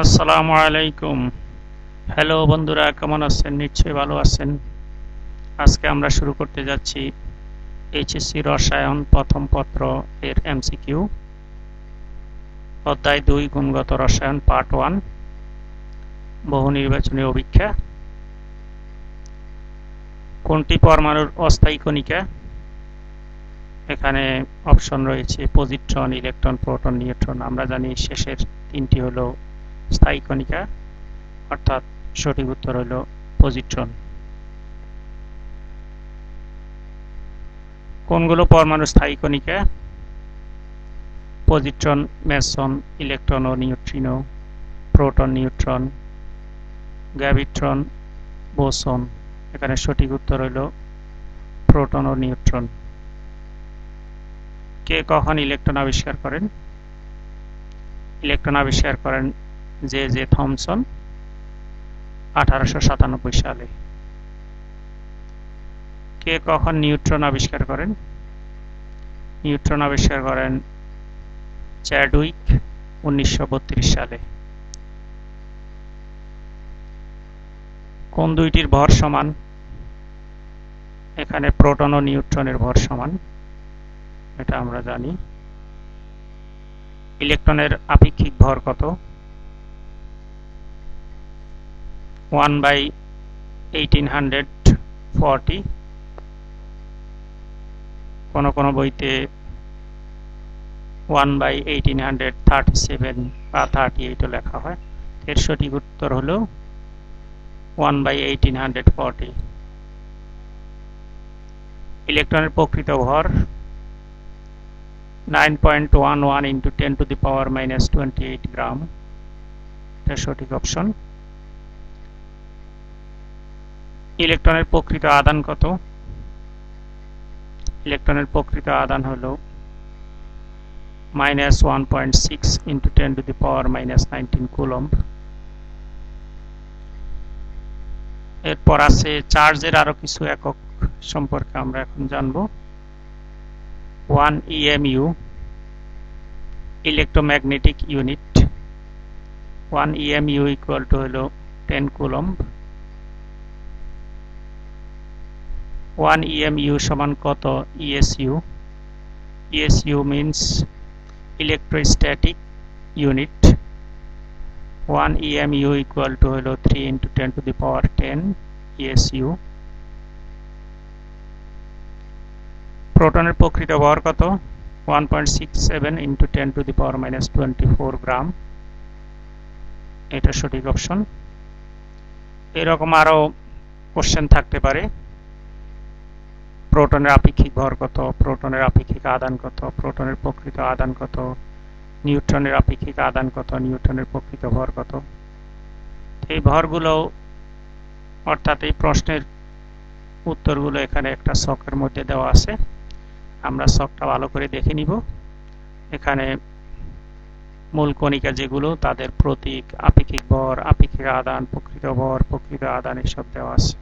আসসালামু আলাইকুম। হ্যালো বন্ধুরা, কেমন আছেন? নিশ্চয়ই ভালো আছেন। আজকে আমরা শুরু করতে যাচ্ছি এইচএসসি রসায়ন প্রথম পত্র এর এমসিকিউ, অধ্যায় 2 গুণগত রসায়ন পার্ট 1, বহু নির্বাচনী অভিক্ষা। কোনটি পরমাণুর অস্থায়ী কণিকা? এখানে অপশন রয়েছে পজিট্রন, ইলেকট্রন, প্রোটন, নিউট্রন। আমরা জানি শেষের তিনটি হলো স্থায়ী কণিকা, অর্থাৎ সঠিক উত্তর হলো পজিট্রন। কোনগুলো পরমাণু স্থায়ী কণিকা? পজিট্রন, মেসন, ইলেকট্রন ও নিউট্রিনো, প্রোটন, নিউট্রন, গ্র্যাভিট্রন, বোসন। এখানে সঠিক উত্তর হলো প্রোটন ও নিউট্রন। কে কখন ইলেকট্রন আবিষ্কার করেন? ইলেকট্রন আবিষ্কার করেন জে জে থমসন 1897 সালে। কে কখন নিউট্রন আবিষ্কার করেন? নিউট্রন আবিষ্কার করেন চ্যাডউইক 1932 সালে। কোন দুইটির ভর সমান? এখানে প্রোটন ও নিউট্রনের ভর সমান, এটা আমরা জানি। ইলেকট্রনের আপেক্ষিক ভর কত? 1/1840। কোন কোন বইতে 1/1837 বা 38 লেখা হয়। এর সঠিক উত্তর হলো 1/1840। ইলেকট্রনের প্রকৃত ভর 9.11 × 10⁻⁻28 গ্রাম। এটা সঠিক অপশন। ইলেকট্রনের প্রকৃত আধান কত? ইলেকট্রনের প্রকৃত আধান হলো -1.6 × 10⁻⁻19 কুলম্ব। এরপর আছে চার্জের আরো কিছু একক সম্পর্কে আমরা এখন জানব। 1 EMU, electromagnetic unit. 1 EMU equal to হলো 10 কুলম্ব। 1 EMU সমান কত ESU? ESU means electrostatic unit. 1 EMU equal to হলো 3 × 10⁻10 ESU। প্রোটনের প্রকৃত ভর কত? 1.67 × 10⁻⁻24 গ্রাম। এটা সঠিক অপশন। এরকম আরো কোশ্চেন থাকতে পারে। প্রোটনের আপেক্ষিক ভর কত? প্রোটনের আপেক্ষিক আধান কত? প্রোটনের প্রকৃত আধান কত? নিউট্রনের আপেক্ষিক আধান কত? নিউট্রনের প্রকৃত ভর কত? এই ভরগুলো, অর্থাৎ এই প্রশ্নের উত্তরগুলো এখানে একটা ছকের মধ্যে দেওয়া আছে। আমরা ছকটা ভালো করে দেখে নিব। এখানে মূল কণিকা যেগুলো, তাদের প্রতীক, আপেক্ষিক ভর, আপেক্ষিক আধান, প্রকৃত ভর, প্রকৃত আধান এসব দেওয়া আছে।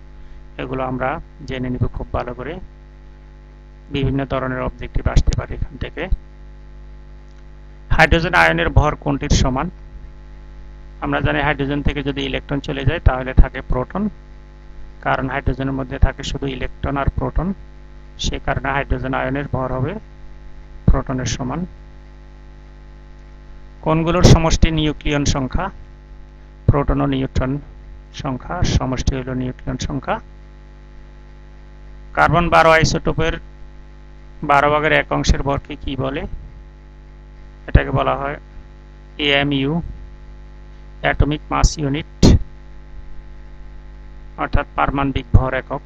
এগুলো আমরা জেনে নিব খুব ভালো করে। বিভিন্ন ধরনের অবজেক্টিভ আসতে পারে এখান থেকে। হাইড্রোজেন আয়নের ভর কোনটির সমান? আমরা জানি হাইড্রোজেন থেকে যদি ইলেকট্রন চলে যায় তাহলে থাকে প্রোটন, কারণ হাইড্রোজেনের মধ্যে থাকে শুধু ইলেকট্রন আর প্রোটন। সে কারণে হাইড্রোজেন আয়নের ভর হবে প্রোটনের সমান। কোনগুলোর সমষ্টি নিউক্লিয়ন সংখ্যা? প্রোটন ও নিউট্রন সংখ্যা, সমষ্টি হল নিউক্লিয়ন সংখ্যা। কার্বন 12 আইসোটোপের 12/1 ভরকে কি বলে? এটাকে বলা হয় AMU, অ্যাটমিক মাস ইউনিট, অর্থাৎ পারমাণবিক ভর একক।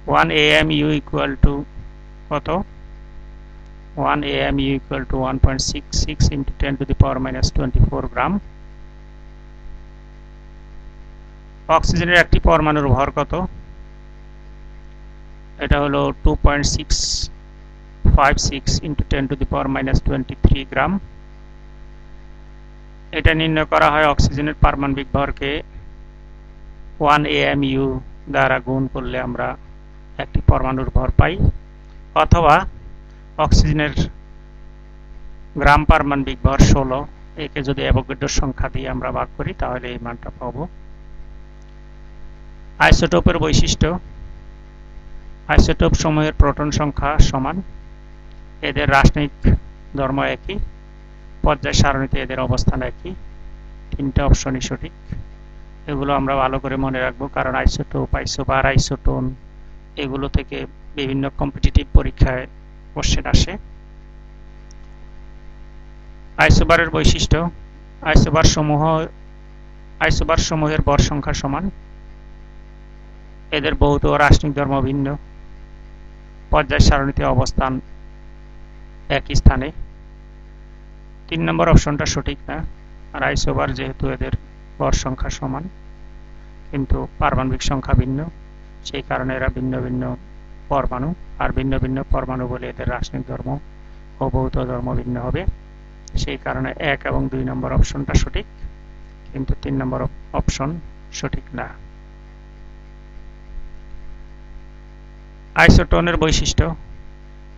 ওয়ান AMU ইকুয়াল টু কত? 1 AMU ইকুয়াল টু 1.66 × 10⁻⁻24 গ্রাম। অক্সিজেনের একটি পরমাণুর ভর কত? এটা হলো 2.656 × 10⁻⁻23 গ্রাম। এটা নির্ণয় করা হয় অক্সিজেনের পারমাণবিক ভরকে 1 AMU দ্বারা গুণ করলে আমরা একটি পরমাণুর ভর পাই, অথবা অক্সিজেনের গ্রাম পারমাণবিক ভর 16, একে যদি অ্যাভোগাড্রোর সংখ্যা দিয়ে আমরা ভাগ করি তাহলে এই মানটা পাবো। আইসোটোপের বৈশিষ্ট্য, আইসোটোপ সমূহের প্রোটন সংখ্যা সমান, এদের রাসায়নিক ধর্ম একই, পর্যায় সারণীতে এদের অবস্থান একই। 3টে অপশনই সঠিক। এগুলো আমরা ভালো করে মনে রাখবো, কারণ আইসোটোপ, আইসোবার, আইসোটোন এগুলো থেকে বিভিন্ন কম্পিটিটিভ পরীক্ষায় কোশ্চেন আসে। আইসোবারের বৈশিষ্ট্য, আইসোবার সমূহের ভর সংখ্যা সমান, এদের ভৌত ও রাসায়নিক ধর্ম ভিন্ন, পর্যায় সারণীতে অবস্থান একই স্থানে। 3 নম্বর অপশনটা সঠিক না। আর আইসোবার যেহেতু এদের ভর সংখ্যা সমান কিন্তু পারমাণবিক সংখ্যা ভিন্ন, সেই কারণে এরা ভিন্ন ভিন্ন পরমাণু, আর ভিন্ন ভিন্ন পরমাণু বলে এদের রাসায়নিক ধর্ম ও ভৌত ধর্ম ভিন্ন হবে। সেই কারণে 1 এবং 2 নম্বর অপশনটা সঠিক, কিন্তু 3 নম্বর অপশন সঠিক না। আইসোটোনের বৈশিষ্ট্য,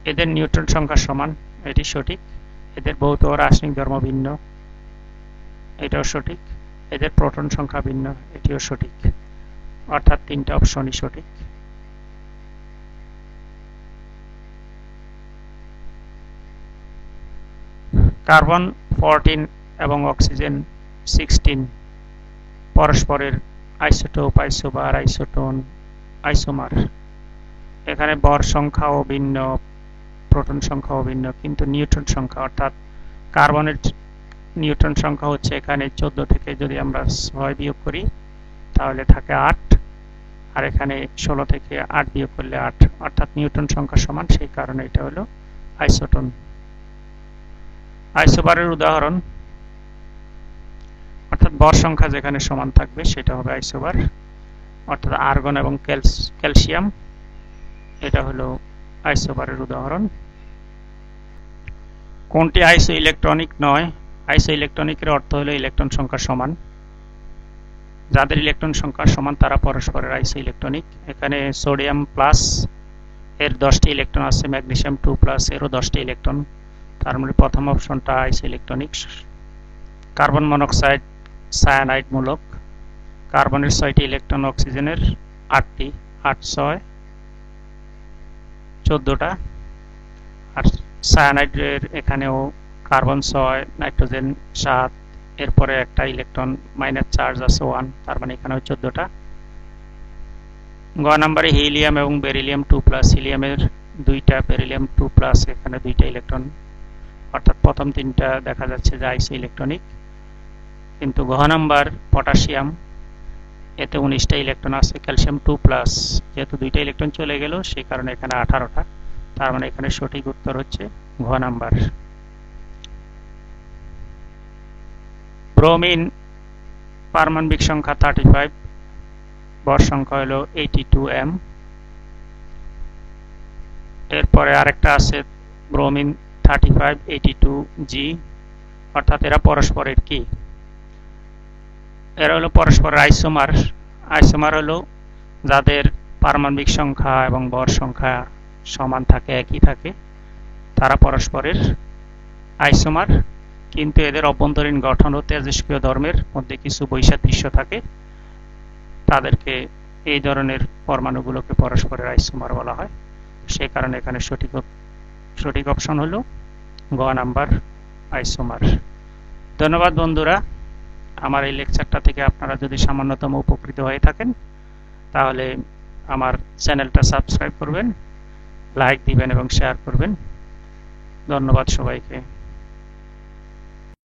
এদের নিউট্রন সংখ্যা সমান, এটি সঠিক। এদের ভৌত ও রাসায়নিক ধর্ম ভিন্ন, এটাও সঠিক। এদের প্রোটন সংখ্যা ভিন্ন, এটিও সঠিক। অর্থাৎ 3টে অপশনই সঠিক। কার্বন 14 এবং অক্সিজেন 16 পরস্পরের আইসোটোপ, আইসোবার, আইসোটোন, আইসোমার। এখানে ভর সংখ্যাও ভিন্ন, প্রোটন সংখ্যাও ভিন্ন, কিন্তু নিউট্রন সংখ্যা, অর্থাৎ কার্বনের নিউট্রন সংখ্যা হচ্ছে এখানে 14 থেকে যদি আমরা 6 বিয়োগ করি তাহলে থাকে 8, আর এখানে 16 থেকে 8 বিয়োগ করলে 8, অর্থাৎ নিউট্রন সংখ্যা সমান, সেই কারণে এটা হলো আইসোটোন। আইসোবারের উদাহরণ, অর্থাৎ ভর সংখ্যা যেখানে সমান থাকবে সেটা হবে আইসোবার, অর্থাৎ আর্গন এবং ক্যালসিয়াম, এটা হলো আইসোবারের উদাহরণ। কোনটি আইসো ইলেকট্রনিক নয়? আইসো ইলেকট্রনিকের অর্থ হলো ইলেকট্রন সংখ্যা সমান। যাদের ইলেকট্রন সংখ্যা সমান তারা পরস্পরের আইসো ইলেকট্রনিক। এখানে সোডিয়াম প্লাস এর 10টি ইলেকট্রন আছে, ম্যাগনেসিয়াম 2 প্লাস এরও 10টি ইলেকট্রন, তার মানে প্রথম অপশনটা আইসো ইলেকট্রনিক। কার্বন মনোক্সাইড সায়ানাইড মূলক, কার্বনের 6টি ইলেকট্রন, অক্সিজেনের 8টি, 8 6 14টা। আর সায়ানাইডের এখানেও কার্বন 6, নাইট্রোজেন 7, এরপরে একটা ইলেকট্রন মাইনাস চার্জ আছে 1, তার মানে এখানেও 14টা। গ নম্বরে হিলিয়াম এবং বেরিলিয়াম 2 প্লাস, হিলিয়ামের 2টা, বেরিলিয়াম 2 প্লাস এখানে 2টা ইলেকট্রন, অর্থাৎ প্রথম 3টা দেখা যাচ্ছে যে আইসো ইলেকট্রনিক। কিন্তু ঘ নাম্বার পটাশিয়াম, এতে 19টা ইলেকট্রন আছে, ক্যালসিয়াম 2 প্লাস, যেহেতু 2টা ইলেকট্রন চলে গেল সেই কারণে এখানে 18টা, তার মানে এখানে সঠিক উত্তর হচ্ছে ঘ নাম্বার। ব্রোমিন পারমাণবিক সংখ্যা 35, ভর সংখ্যা হলো 82m। এরপরে আরেকটা আছে ব্রোমিন 35 82G, অর্থাৎ এরা পরস্পরের কি? এরা হলো পরস্পরের আইসোমার। আইসোমার হলো যাদের পারমাণবিক সংখ্যা এবং ভর সংখ্যা সমান থাকে, একই থাকে, তারা পরস্পরের আইসোমার। কিন্তু এদের অভ্যন্তরীণ গঠন ও তেজস্ক্রিয় ধর্মের মধ্যে কিছু বৈসাদৃশ্য থাকে, তাদেরকে এই ধরনের পরমাণুগুলোকে পরস্পরের আইসোমার বলা হয়। সেই কারণে এখানে সঠিক অপশন হলো গ নাম্বার, আইসোমার। ধন্যবাদ বন্ধুরা। আমার এই লেকচারটা থেকে আপনারা যদি সামান্যতম উপকৃত হয়ে থাকেন তাহলে আমার চ্যানেলটা সাবস্ক্রাইব করবেন, লাইক দিবেন এবং শেয়ার করবেন। ধন্যবাদ সবাইকে।